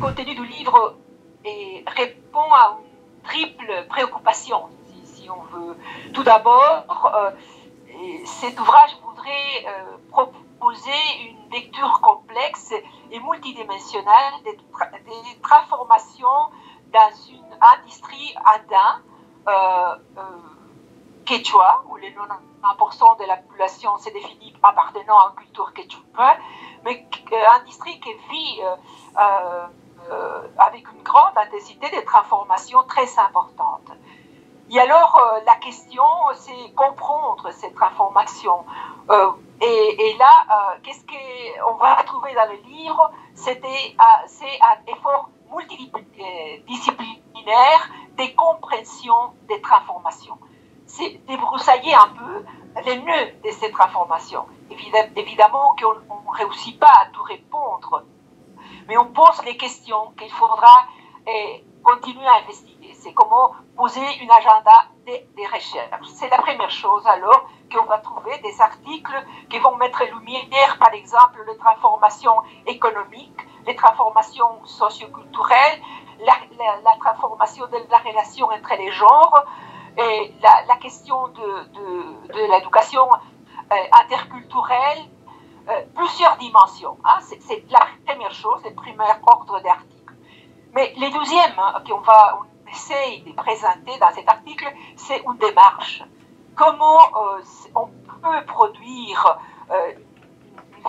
contenu du livre répond à une triple préoccupation, si on veut. Tout d'abord, cet ouvrage voudrait proposer une lecture complexe et multidimensionnelle des transformations dans une industrie andin, quechua, où les 90% de la population se définit appartenant à une culture quechua, mais industrie qui vit avec une grande intensité de transformations très importantes. Et alors, la question, c'est comprendre ces transformations. Et là, qu'est-ce qu'on va trouver dans le livre? C'est un effort multidisciplinaire de compréhension des transformations. C'est débroussailler un peu les nœuds de ces transformations. Évidemment qu'on ne réussit pas à tout répondre, mais on pose les questions qu'il faudra continuer à investiguer. C'est comment poser une agenda des recherches. C'est la première chose alors qu'on va trouver des articles qui vont mettre en lumière, par exemple, les transformations économiques, les transformations socioculturelles, la transformation de la relation entre les genres, et la question de l'éducation interculturelle, plusieurs dimensions. Hein, c'est la première chose, le premier ordre d'article. Mais le deuxième qu'on essaye de présenter dans cet article, c'est une démarche. Comment on peut produire une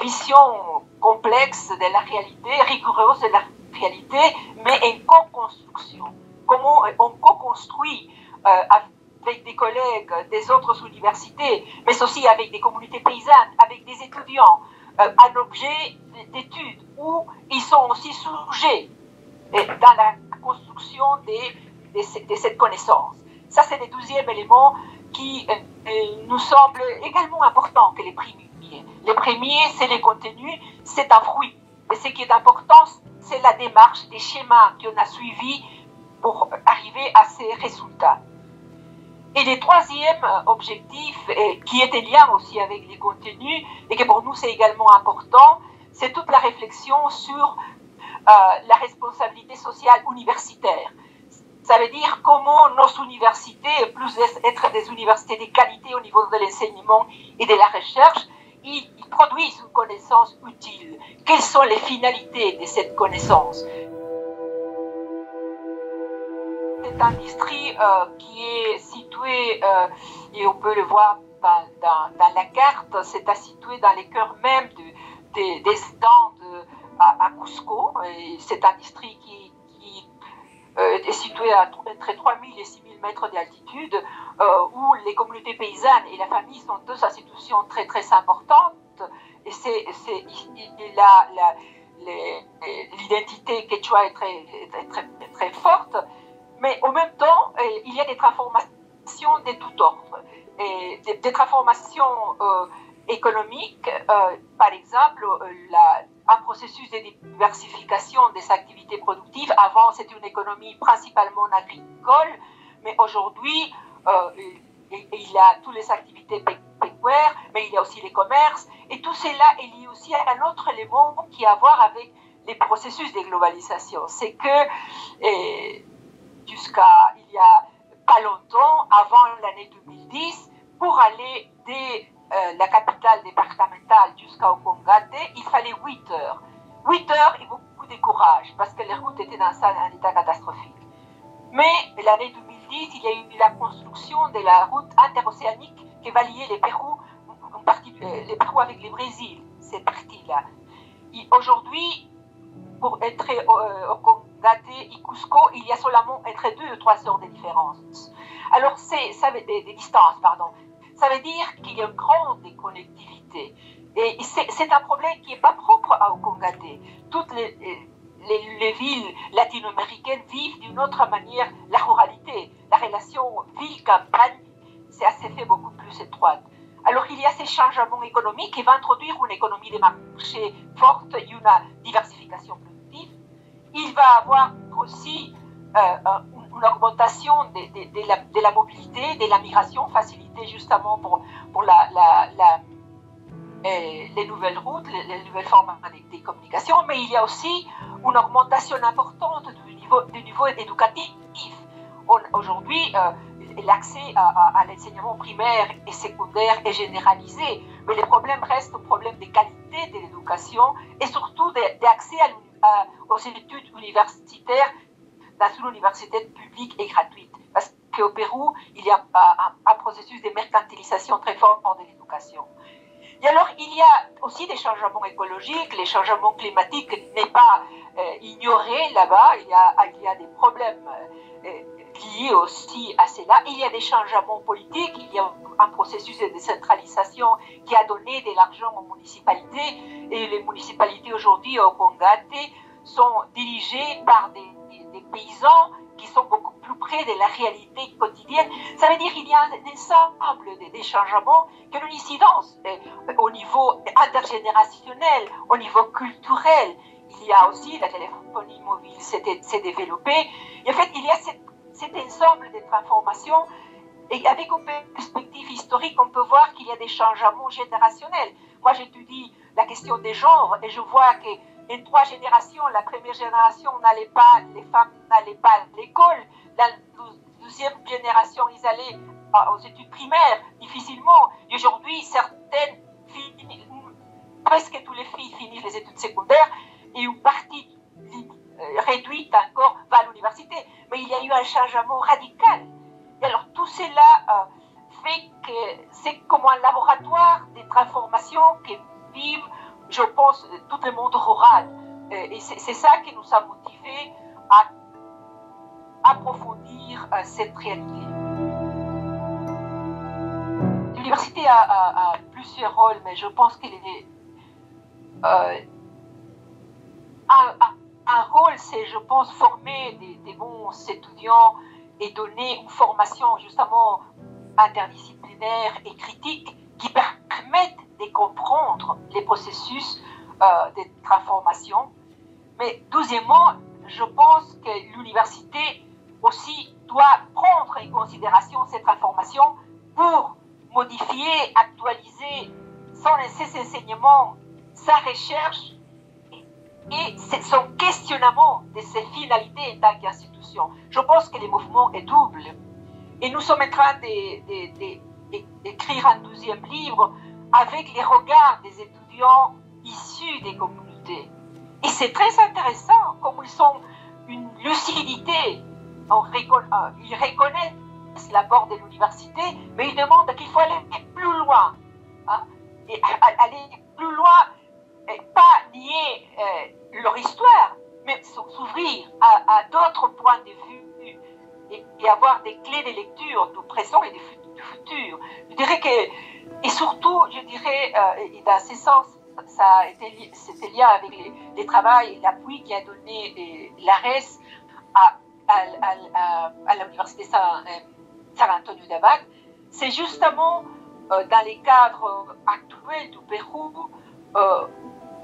vision complexe de la réalité, rigoureuse de la réalité, mais en co-construction. Comment on co-construit avec des collègues des autres universités, mais aussi avec des communautés paysannes, avec des étudiants, un objet d'étude où ils sont aussi sujets dans la construction de cette connaissance. Ça, c'est le deuxième élément qui nous semble également important que les premiers. Les premiers, c'est les contenus, c'est un fruit. Et ce qui est important, c'est la démarche, des schémas qu'on a suivis pour arriver à ces résultats. Et le troisième objectif, qui est en lien aussi avec les contenus, et que pour nous c'est également important, c'est toute la réflexion sur la responsabilité sociale universitaire. Ça veut dire comment nos universités, plus être des universités de qualité au niveau de l'enseignement et de la recherche, ils produisent une connaissance utile. Quelles sont les finalités de cette connaissance? Cette industrie qui est située, et on peut le voir dans la carte, c'est situé dans les cœurs même des Andes à Cusco. Et cette industrie qui est située entre 3000 et 6000 mètres d'altitude, où les communautés paysannes et la famille sont deux institutions très très importantes. Et l'identité quechua est très forte. Mais en même temps, il y a des transformations de tout ordre. Et des transformations économiques, par exemple, un processus de diversification des activités productives. Avant, c'était une économie principalement agricole, mais aujourd'hui, il y a toutes les activités pécuaires, mais il y a aussi les commerces. Et tout cela est lié aussi à un autre élément qui a à voir avec les processus de globalisation. C'est que jusqu'à il y a pas longtemps, avant l'année 2010, pour aller de la capitale départementale jusqu'à Okongate, il fallait 8 heures. 8 heures et beaucoup de courage, parce que les routes étaient dans un état catastrophique. Mais l'année 2010, il y a eu la construction de la route interocéanique qui va lier le Pérou avec le Brésil, cette partie-là. Aujourd'hui, pour être Okongate et Cusco, il y a seulement entre 2 et 3 heures de différence. Alors, des distances, pardon. Ça veut dire qu'il y a une grande déconnectivité. Et c'est un problème qui n'est pas propre à Okongate. Toutes les villes latino-américaines vivent d'une autre manière la ruralité. La relation ville-campagne, c'est assez fait beaucoup plus étroite. Alors il y a ces changements économiques qui vont introduire une économie de marché forte et une diversification productive. Il va avoir aussi une augmentation de la mobilité, de la migration, facilitée justement pour les nouvelles routes, les nouvelles formes de communication, mais il y a aussi une augmentation importante du niveau éducatif. Aujourd'hui, l'accès à l'enseignement primaire et secondaire est généralisé, mais les problèmes restent un problème de qualité de l'éducation et surtout d'accès aux études universitaires dans une université publique et gratuite. Parce qu'au Pérou, il y a un processus de mercantilisation très fort de l'éducation. Et alors, il y a aussi des changements écologiques, les changements climatiques n'est pas ignoré là-bas, il y a des problèmes liés aussi à cela. Il y a des changements politiques, il y a un processus de décentralisation qui a donné de l'argent aux municipalités, et les municipalités aujourd'hui au Congate sont dirigées par des paysans qui sont beaucoup plus près de la réalité quotidienne. Ça veut dire qu'il y a un ensemble des changements qui ont une incidence au niveau intergénérationnel, au niveau culturel. Il y a aussi la téléphonie mobile s'est développée. Et en fait, il y a cet ensemble de transformations. Et avec une perspective historique, on peut voir qu'il y a des changements générationnels. Moi, j'étudie la question des genres et je vois que en 3 générations, la première génération les femmes n'allaient pas à l'école. La deuxième génération, ils allaient aux études primaires difficilement. Et aujourd'hui, presque toutes les filles finissent les études secondaires et une partie réduite encore va à l'université. Mais il y a eu un changement radical. Et alors tout cela fait que c'est comme un laboratoire de transformations qui vivent, je pense, tout le monde rural. Et c'est ça qui nous a motivés à approfondir cette réalité. L'université a plusieurs rôles, mais je pense qu'il est un rôle, c'est, je pense, former des bons étudiants et donner une formation justement interdisciplinaire et critique qui permettent de comprendre les processus de transformation. Mais deuxièmement, je pense que l'université aussi doit prendre en considération cette transformation pour modifier, actualiser ses enseignements, sa recherche et son questionnement de ses finalités en tant qu'institution. Je pense que le mouvement est double. Et nous sommes en train d'écrire un 2e livre avec les regards des étudiants issus des communautés. Et c'est très intéressant, comme ils ont une lucidité, ils reconnaissent l'apport de l'université, mais ils demandent qu'il faut aller plus loin. Et aller plus loin, et pas nier leur histoire, mais s'ouvrir à d'autres points de vue et avoir des clés de lecture du présent et du futur. Je dirais que, et surtout, je dirais, dans ce sens, c'était lié avec les travaux et l'appui qui a donné l'ARES à l'université San Antonio d'Abad. C'est justement dans les cadres actuels du Pérou,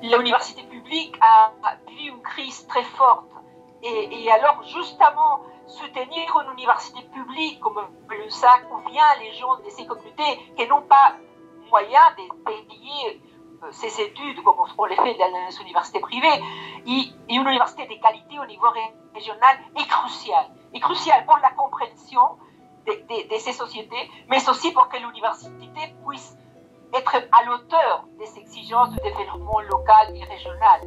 l'université publique a vu une crise très forte. Et alors, justement, soutenir une université publique comme le SAC ou bien les gens de ces communautés qui n'ont pas moyen de payer ces études comme on les fait dans les universités privées, et une université de qualité au niveau régional est cruciale. Est cruciale pour la compréhension de ces sociétés, mais aussi pour que l'université puisse être à l'auteur des exigences du développement local et régional.